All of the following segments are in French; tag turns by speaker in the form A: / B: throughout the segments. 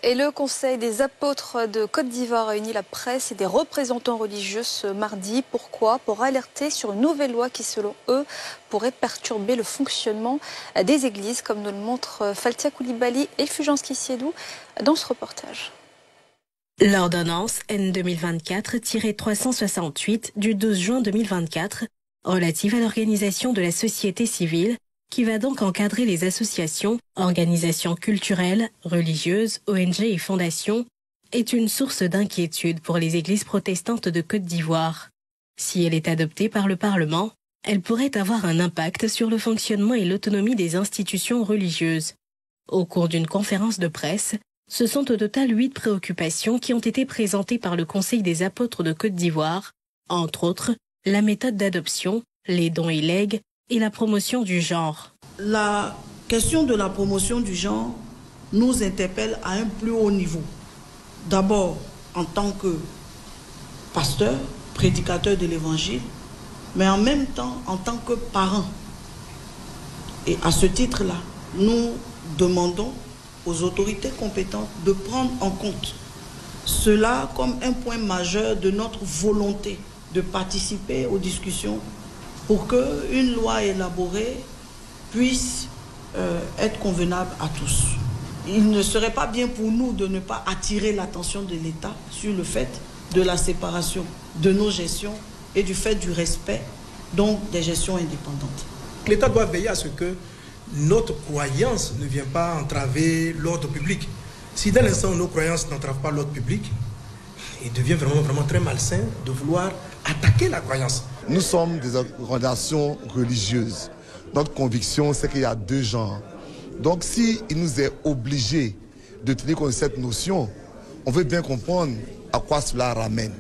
A: Et le Conseil des apôtres de Côte d'Ivoire réunit la presse et des représentants religieux ce mardi. Pourquoi? Pour alerter sur une nouvelle loi qui, selon eux, pourrait perturber le fonctionnement des églises, comme nous le montrent Faltia Koulibaly et Fulgence Kissiedou dans ce reportage.
B: L'ordonnance N 2024-368 du 12 juin 2024 relative à l'organisation de la société civile qui va donc encadrer les associations, organisations culturelles, religieuses, ONG et fondations est une source d'inquiétude pour les églises protestantes de Côte d'Ivoire. Si elle est adoptée par le Parlement, elle pourrait avoir un impact sur le fonctionnement et l'autonomie des institutions religieuses. Au cours d'une conférence de presse, ce sont au total 8 préoccupations qui ont été présentées par le Conseil des apôtres de Côte d'Ivoire, entre autres la méthode d'adoption, les dons et legs et la promotion du genre.
C: La question de la promotion du genre nous interpelle à un plus haut niveau. D'abord en tant que pasteur, prédicateur de l'évangile, mais en même temps en tant que parents. Et à ce titre-là, nous demandons aux autorités compétentes de prendre en compte cela comme un point majeur de notre volonté de participer aux discussions pour qu'une loi élaborée puisse être convenable à tous. Il ne serait pas bien pour nous de ne pas attirer l'attention de l'État sur le fait de la séparation de nos gestions et du fait du respect donc des gestions indépendantes.
D: L'État doit veiller à ce que notre croyance ne vienne pas entraver l'ordre public. Si dès l'instant où nos croyances n'entravent pas l'ordre public, il devient vraiment très malsain de vouloir attaquer la croyance.
E: Nous sommes des organisations religieuses. Notre conviction, c'est qu'il y a deux genres. Donc s'il nous est obligé de tenir compte de cette notion, on veut bien comprendre à quoi cela ramène.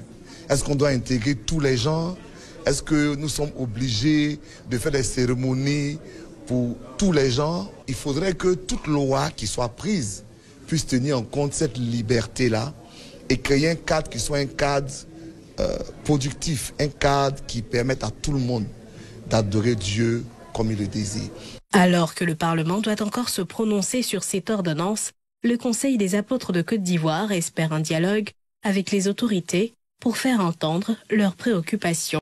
E: Est-ce qu'on doit intégrer tous les genres? Est-ce que nous sommes obligés de faire des cérémonies pour tous les genres? Il faudrait que toute loi qui soit prise puisse tenir en compte cette liberté-là et créer un cadre qui soit un cadre productif, un cadre qui permette à tout le monde d'adorer Dieu comme il le désire.
B: Alors que le Parlement doit encore se prononcer sur cette ordonnance, le Conseil des apôtres de Côte d'Ivoire espère un dialogue avec les autorités pour faire entendre leurs préoccupations.